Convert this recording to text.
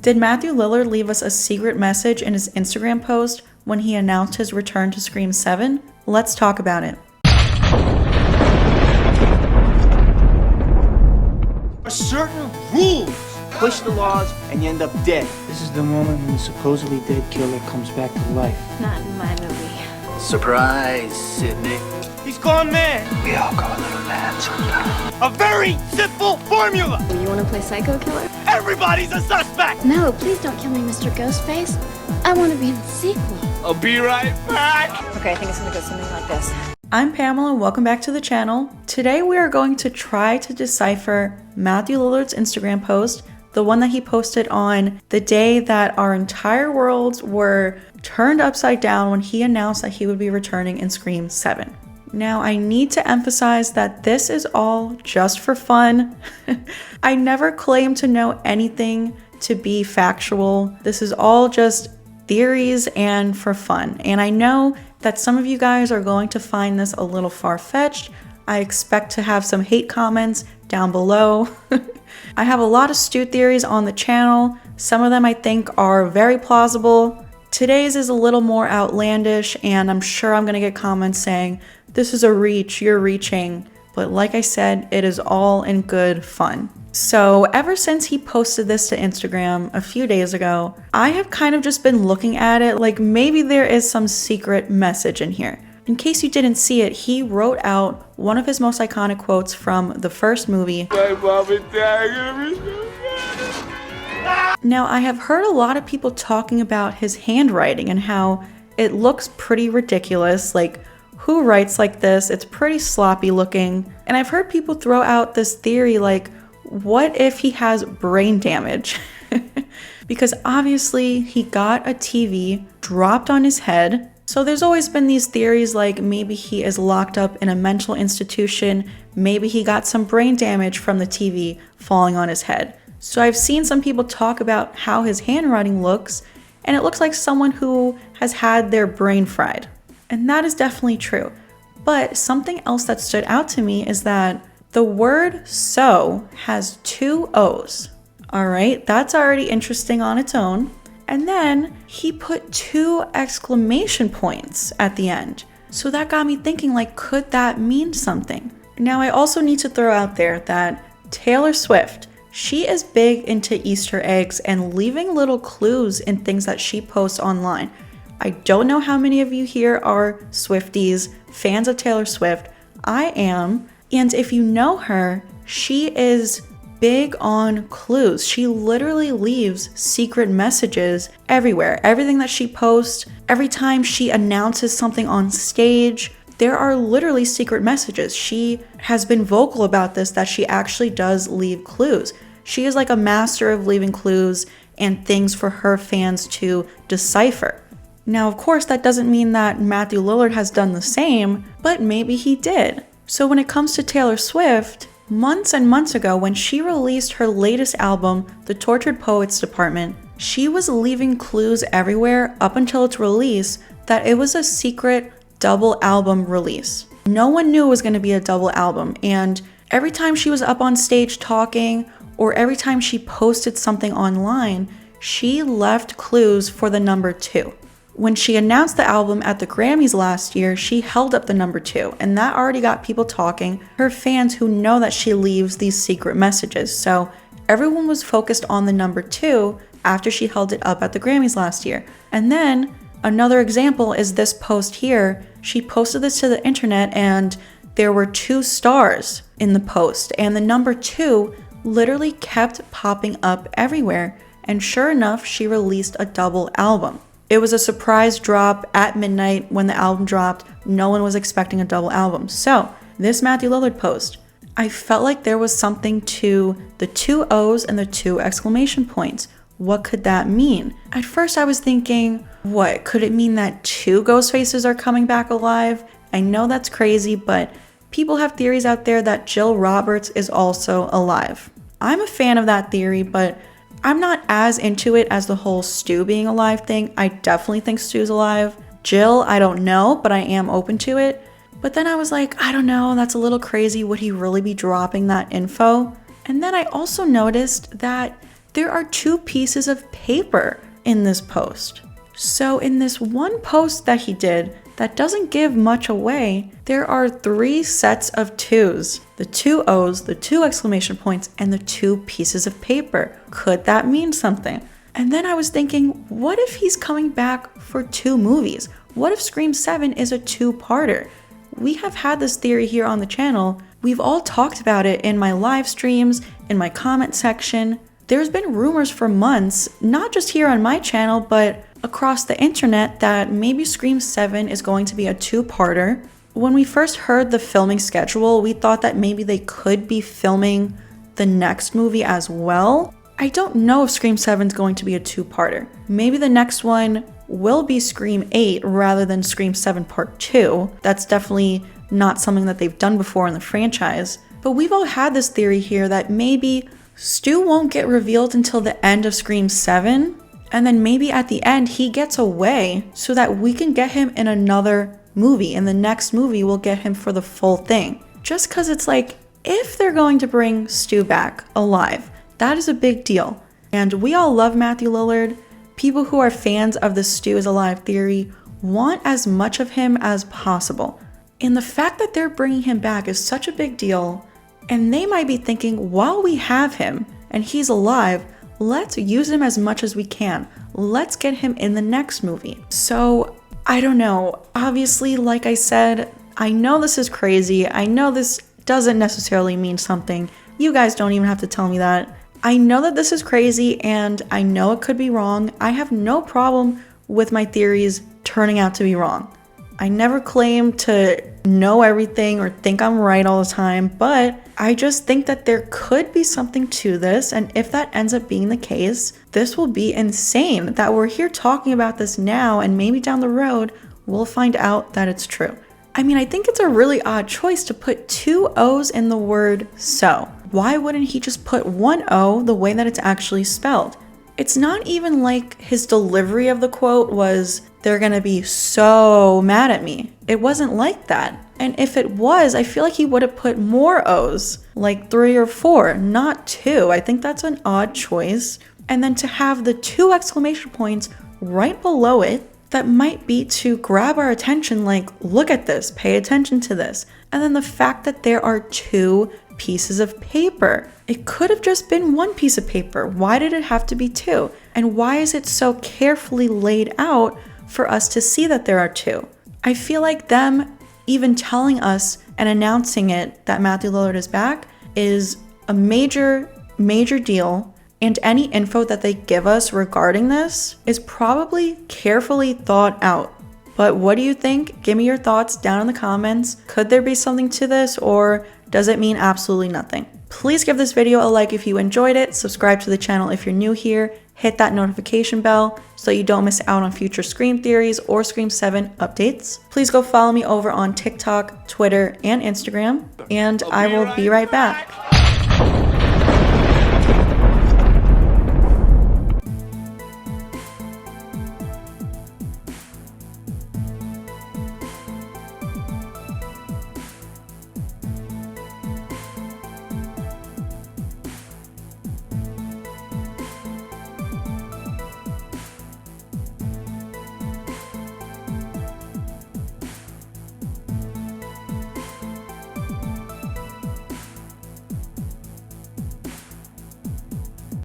Did Matthew Lillard leave us a secret message in his Instagram post when he announced his return to Scream 7? Let's talk about it. Certain rules push the laws and you end up dead. This is the moment when the supposedly dead killer comes back to life. Not in my movie. Surprise, Sydney. He's gone mad. We all go a little mad sometimes. A very simple formula. You want to play psycho killer? Everybody's a suspect. No, please don't kill me, Mr. Ghostface. I want to be in the sequel. I'll be right back. Okay, I think it's gonna go something like this. I'm Pamela, welcome back to the channel. Today we are going to try to decipher Matthew Lillard's Instagram post, the one that he posted on the day that our entire worlds were turned upside down when he announced that he would be returning in Scream 7. Now, I need to emphasize that this is all just for fun. I never claim to know anything to be factual. This is all just theories and for fun. And I know that some of you guys are going to find this a little far-fetched. I expect to have some hate comments down below. I have a lot of Stu theories on the channel. Some of them I think are very plausible. Today's is a little more outlandish, and I'm sure I'm gonna get comments saying, this is a reach, you're reaching. But like I said, it is all in good fun. So ever since he posted this to Instagram a few days ago, I have kind of just been looking at it like maybe there is some secret message in here. In case you didn't see it, he wrote out one of his most iconic quotes from the first movie. My mom and dad are gonna be so sad. Now, I have heard a lot of people talking about his handwriting and how it looks pretty ridiculous. Like, who writes like this? It's pretty sloppy looking. And I've heard people throw out this theory like, what if he has brain damage? Because obviously he got a TV dropped on his head. So there's always been these theories like maybe he is locked up in a mental institution. Maybe he got some brain damage from the TV falling on his head. So I've seen some people talk about how his handwriting looks, and it looks like someone who has had their brain fried. And that is definitely true. But something else that stood out to me is that the word so has 2 O's. All right, that's already interesting on its own. And then he put 2 exclamation points at the end. So that got me thinking, like, could that mean something? Now, I also need to throw out there that Taylor Swift, she is big into Easter eggs and leaving little clues in things that she posts online. I don't know how many of you here are Swifties, fans of Taylor Swift. I am. And if you know her, she is big on clues. She literally leaves secret messages everywhere. Everything that she posts, every time she announces something on stage, there are literally secret messages. She has been vocal about this, that she actually does leave clues. She is like a master of leaving clues and things for her fans to decipher. Now, of course, that doesn't mean that Matthew Lillard has done the same, but maybe he did. So when it comes to Taylor Swift, months and months ago when she released her latest album, The Tortured Poets Department, she was leaving clues everywhere up until its release that it was a secret double album release. No one knew it was going to be a double album, and every time she was up on stage talking or every time she posted something online, she left clues for the number 2. When she announced the album at the Grammys last year, she held up the number 2, and that already got people talking, her fans who know that she leaves these secret messages. So everyone was focused on the number 2 after she held it up at the Grammys last year. And then another example is this post here. She posted this to the internet and there were 2 stars in the post, and the number 2 literally kept popping up everywhere. And sure enough, she released a double album. It was a surprise drop at midnight when the album dropped. No one was expecting a double album. So this Matthew Lillard post, I felt like there was something to the 2 O's and the 2 exclamation points. What could that mean? At first I was thinking, what, could it mean that 2 Ghostfaces are coming back alive? I know that's crazy, but people have theories out there that Jill Roberts is also alive. I'm a fan of that theory, but I'm not as into it as the whole Stu being alive thing. I definitely think Stu's alive. Jill, I don't know, but I am open to it. But then I was like, I don't know, that's a little crazy. Would he really be dropping that info? And then I also noticed that there are 2 pieces of paper in this post. So in this one post that he did that doesn't give much away, there are 3 sets of 2s. The 2 O's, the 2 exclamation points, and the 2 pieces of paper. Could that mean something? And then I was thinking, what if he's coming back for 2 movies? What if Scream 7 is a 2-parter? We have had this theory here on the channel. We've all talked about it in my live streams, in my comment section. There's been rumors for months, not just here on my channel, but across the internet, that maybe Scream 7 is going to be a 2-parter. When we first heard the filming schedule, we thought that maybe they could be filming the next movie as well. I don't know if Scream 7 is going to be a 2-parter. Maybe the next one will be Scream 8 rather than Scream 7 Part 2. That's definitely not something that they've done before in the franchise. But we've all had this theory here that maybe Stu won't get revealed until the end of Scream 7, and then maybe at the end he gets away so that we can get him in another movie. In the next movie, we'll get him for the full thing. Just because it's like, if they're going to bring Stu back alive, that is a big deal. And we all love Matthew Lillard. People who are fans of the Stu is alive theory want as much of him as possible. And the fact that they're bringing him back is such a big deal. And they might be thinking, while we have him and he's alive, let's use him as much as we can. Let's get him in the next movie. So I don't know. Obviously, like I said, I know this is crazy. I know this doesn't necessarily mean something. You guys don't even have to tell me that. I know that this is crazy and I know it could be wrong. I have no problem with my theories turning out to be wrong. I never claim to know everything or think I'm right all the time, but I just think that there could be something to this, and if that ends up being the case, this will be insane that we're here talking about this now, and maybe down the road, we'll find out that it's true. I mean, I think it's a really odd choice to put 2 O's in the word so. Why wouldn't he just put 1 O the way that it's actually spelled? It's not even like his delivery of the quote was, "They're gonna be so mad at me." It wasn't like that. And if it was, I feel like he would have put more O's, like 3 or 4, not 2. I think that's an odd choice. And then to have the 2 exclamation points right below it, that might be to grab our attention, like, look at this, pay attention to this. And then the fact that there are 2 pieces of paper. It could have just been 1 piece of paper. Why did it have to be 2? And why is it so carefully laid out for us to see that there are 2? I feel like them even telling us and announcing it that Matthew Lillard is back is a major deal. And any info that they give us regarding this is probably carefully thought out. But what do you think? Give me your thoughts down in the comments. Could there be something to this, or does it mean absolutely nothing? Please give this video a like if you enjoyed it, subscribe to the channel if you're new here, hit that notification bell so you don't miss out on future Scream theories or Scream 7 updates. Please go follow me over on TikTok, Twitter, and Instagram, and I will be right back.